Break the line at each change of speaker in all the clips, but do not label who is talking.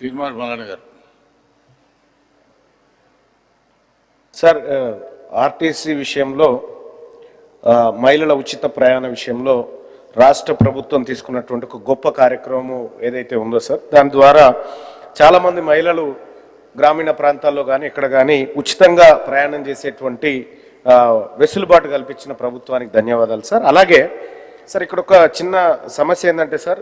Teenmar Mallanna garu.
Sir, RTC విషయంలో మహిళల ఉచిత ప్రయాణ విషయంలో రాష్ట్ర ప్రభుత్వం తీసుకున్నటువంటి ఒక గొప్ప కార్యక్రమం ఏదైతే ఉందో సార్, దాని ద్వారా చాలామంది మహిళలు గ్రామీణ ప్రాంతాల్లో కానీ ఇక్కడ కానీ ఉచితంగా ప్రయాణం చేసేటువంటి వెసులుబాటు కల్పించిన ప్రభుత్వానికి ధన్యవాదాలు సార్. అలాగే సార్, ఇక్కడ ఒక చిన్న సమస్య ఏంటంటే సార్,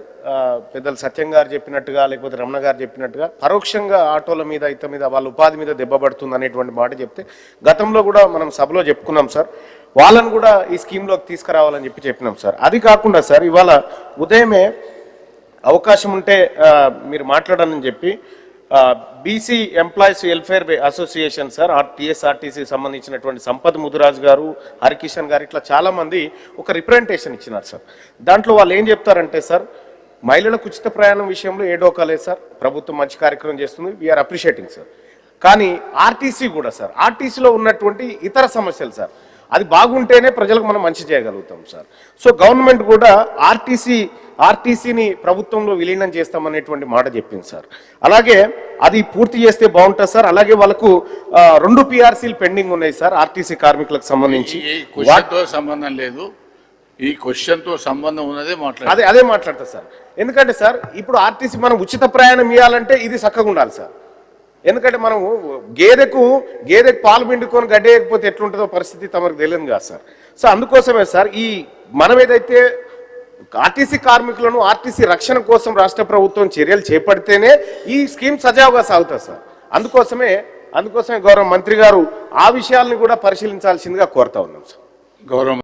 పెద్దలు సత్యం గారు చెప్పినట్టుగా లేకపోతే రమణ గారు చెప్పినట్టుగా పరోక్షంగా ఆటోల మీద ఇత మీద వాళ్ళ ఉపాధి మీద దెబ్బపడుతుంది అనేటువంటి మాట చెప్తే గతంలో కూడా మనం సభలో చెప్పుకున్నాం సార్. వాళ్ళను కూడా ఈ స్కీమ్లోకి తీసుకురావాలని చెప్పినాం సార్. అది కాకుండా సార్, ఇవాళ ఉదయమే అవకాశం ఉంటే మీరు మాట్లాడాలని చెప్పి BC employees welfare association sir, టీఎస్ఆర్టీసీకి సంబంధించినటువంటి సంపత్ ముదురాజ్ గారు, హరికిషన్ గారు, ఇట్లా చాలామంది ఒక రిప్రజెంటేషన్ ఇచ్చినారు సార్. దాంట్లో వాళ్ళు ఏం చెప్తారంటే సార్, మహిళలకు ఉచిత ప్రయాణం విషయంలో ఏడోకలేదు సార్, ప్రభుత్వం మంచి కార్యక్రమం చేస్తుంది, వీఆర్ అప్రిషియేటింగ్ సార్. కానీ ఆర్టీసీ కూడా సార్, ఆర్టీసీలో ఉన్నటువంటి ఇతర సమస్యలు సార్, అది బాగుంటేనే ప్రజలకు మనం మంచి చేయగలుగుతాం సార్. సో గవర్నమెంట్ కూడా ఆర్టీసీని ప్రభుత్వంలో విలీనం చేస్తామనేటువంటి మాట చెప్పింది సార్. అలాగే అది పూర్తి చేస్తే బాగుంటుంది సార్. అలాగే వాళ్ళకు 2 PRCలు పెండింగ్ ఉన్నాయి సార్ ఆర్టీసీ కార్మికులకు సంబంధించి.
వాటితో సంబంధం లేదు, ఈ క్వశ్చన్తో సంబంధం ఉన్నదే
అదే మాట్లాడతా సార్. ఎందుకంటే సార్, ఇప్పుడు ఆర్టీసీ మనం ఉచిత ప్రయాణం ఇవ్వాలంటే ఇది చక్కగా ఉండాలి సార్. ఎందుకంటే మనము గేదెకు పాలు పిండుకొని గడ్డేయకపోతే ఎట్లుంటుందో పరిస్థితి తమకు తెలియదు కదా సార్. సో అందుకోసమే సార్, ఈ మనం ఏదైతే ఆర్టీసీ కార్మికులను ఆర్టీసీ రక్షణ కోసం రాష్ట్ర ప్రభుత్వం చర్యలు చేపడితేనే ఈ స్కీమ్ సజావుగా సాగుతుంది సార్. అందుకోసమే గౌరవ మంత్రి గారు ఆ విషయాలను కూడా పరిశీలించాల్సిందిగా కోరుతా ఉన్నాం సార్.
గౌరవ